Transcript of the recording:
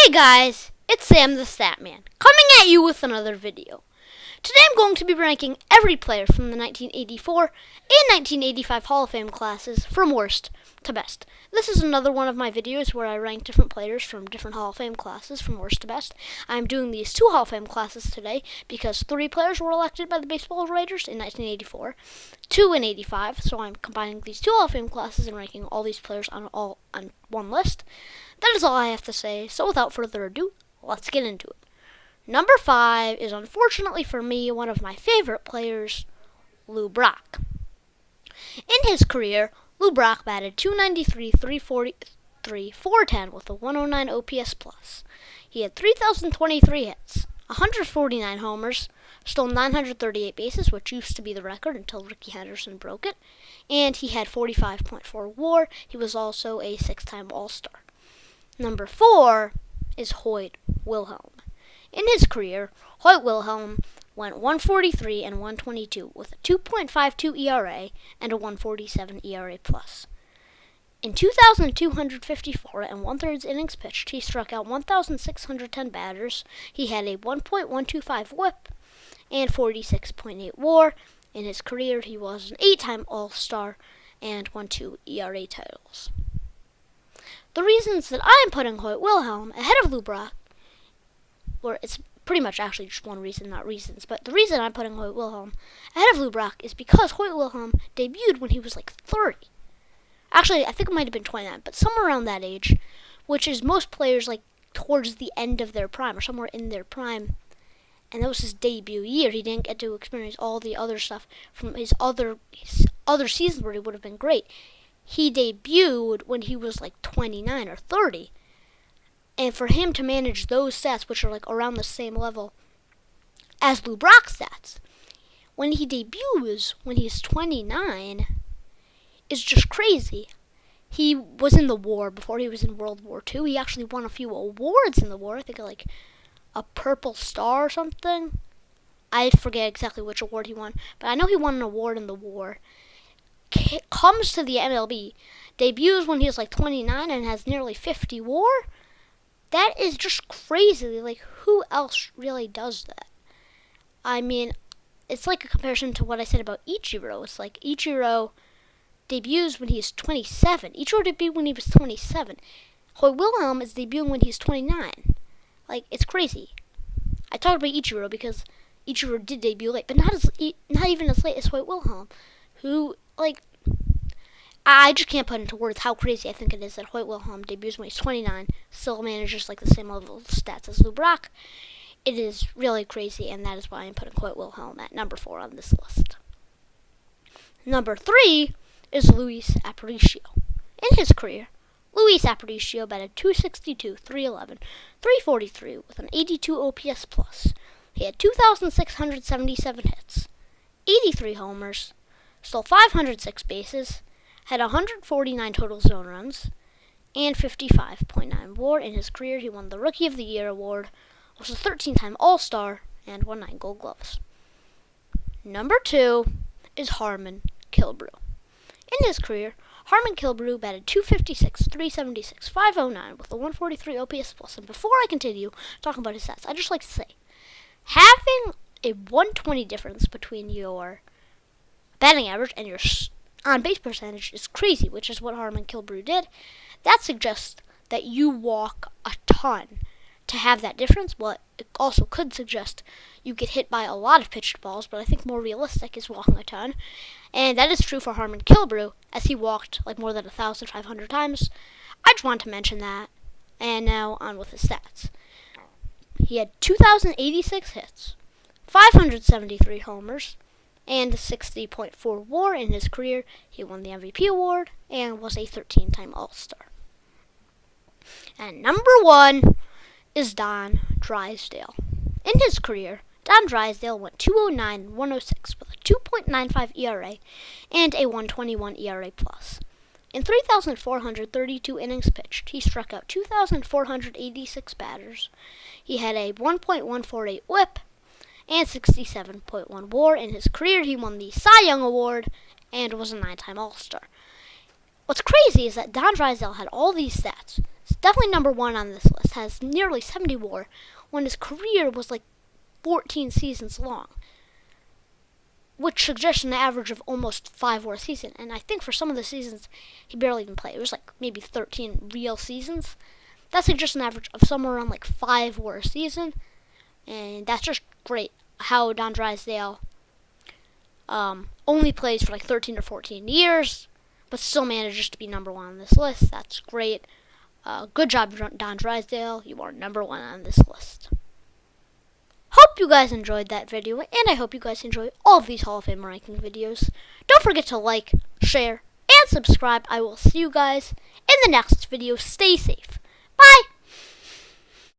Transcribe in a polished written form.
Hey guys, it's Sam the Statman, coming at you with another video. Today I'm going to be ranking every player from the 1984 and 1985 Hall of Fame classes from worst to best. This is another one of my videos where I rank different players from different Hall of Fame classes from worst to best. I'm doing these two Hall of Fame classes today because 3 players were elected by the baseball writers in 1984, 2 in 85, so I'm combining these two Hall of Fame classes and ranking all these players on one list. That is all I have to say, so without further ado, let's get into it. Number 5 is, unfortunately for me, one of my favorite players, Lou Brock. In his career, Lou Brock batted .293, .343, .410 with a 109 OPS plus. He had 3,023 hits, 149 homers, stole 938 bases, which used to be the record until Rickey Henderson broke it, and he had 45.4 WAR. He was also a 6-time All-Star. Number 4 is Hoyt Wilhelm. In his career, Hoyt Wilhelm went 143 and 122 with a 2.52 ERA and a 147 ERA plus. In 2,254 and 1/3 innings pitched, he struck out 1,610 batters. He had a 1.125 WHIP and 46.8 WAR. In his career, he was an 8-time All-Star and won 2 ERA titles. The reasons that I am putting Hoyt Wilhelm ahead of Lou Brock, it's pretty much actually just one reason, not reasons, but the reason I'm putting Hoyt Wilhelm ahead of Lou Brock is because Hoyt Wilhelm debuted when he was like 30. Actually, I think it might have been 29, but somewhere around that age, which is most players like towards the end of their prime or somewhere in their prime. And that was his debut year. He didn't get to experience all the other stuff from his other seasons where he would have been great. He debuted when he was like 29 or 30. And for him to manage those stats, which are like around the same level as Lou Brock's stats, when he debuts when he's 29, is just crazy. He was in the war before he was in World War II. He actually won a few awards in the war. I think like a Purple Star or something. I forget exactly which award he won, but I know he won an award in the war. Comes to the MLB, debuts when he's like 29 and has nearly 50 WAR. That is just crazy. Like, who else really does that? I mean, it's like a comparison to what I said about Ichiro. It's like Ichiro debuts when he's 27. Ichiro debuted when he was 27. Hoyt Wilhelm is debuting when he's 29. Like, it's crazy. I talked about Ichiro because Ichiro did debut late, but not even as late as Hoyt Wilhelm, who, like, I just can't put into words how crazy I think it is that Hoyt Wilhelm debuts when he's 29, still manages like the same level of stats as Lou Brock. It is really crazy, and that is why I'm putting Hoyt Wilhelm at number 4 on this list. Number 3 is Luis Aparicio. In his career, Luis Aparicio batted .262, .311, .343 with an 82 OPS plus. He had 2,677 hits, 83 homers, stole 506 bases, had 149 total zone runs, and 55.9 WAR. In his career, he won the Rookie of the Year award, was a 13-time All-Star, and won 9 Gold Gloves. Number 2 is Harmon Killebrew. In his career, Harmon Killebrew batted .256, .376, .509 with a 143 OPS plus. And before I continue talking about his stats, I'd just like to say, having a 120 difference between your batting average and your on-base percentage is crazy, which is what Harmon Killebrew did. That suggests that you walk a ton to have that difference. Well, it also could suggest you get hit by a lot of pitched balls, but I think more realistic is walking a ton. And that is true for Harmon Killebrew, as he walked like more than 1,500 times. I just want to mention that. And now on with his stats. He had 2,086 hits, 573 homers, and 60.4 WAR. In his career. He won the MVP award and was a 13-time All-Star. And number 1 is Don Drysdale. In his career, Don Drysdale went 209 and 106 with a 2.95 ERA and a 121 ERA plus. In 3,432 innings pitched, he struck out 2,486 batters. He had a 1.148 WHIP and 67.1 WAR. In his career, he won the Cy Young Award and was a 9-time All-Star. What's crazy is that Don Drysdale had all these stats, definitely number one on this list. Has nearly 70 WAR when his career was like 14 seasons long, which suggests an average of almost 5 WAR a season. And I think for some of the seasons, he barely even played. It was like maybe 13 real seasons. That's like just an average of somewhere around like 5 WAR a season. And that's just great how Don Drysdale only plays for like 13 or 14 years, but still manages to be number one on this list. That's great. Good job, Don Drysdale. You are number one on this list. Hope you guys enjoyed that video, and I hope you guys enjoy all of these Hall of Fame ranking videos. Don't forget to like, share, and subscribe. I will see you guys in the next video. Stay safe. Bye!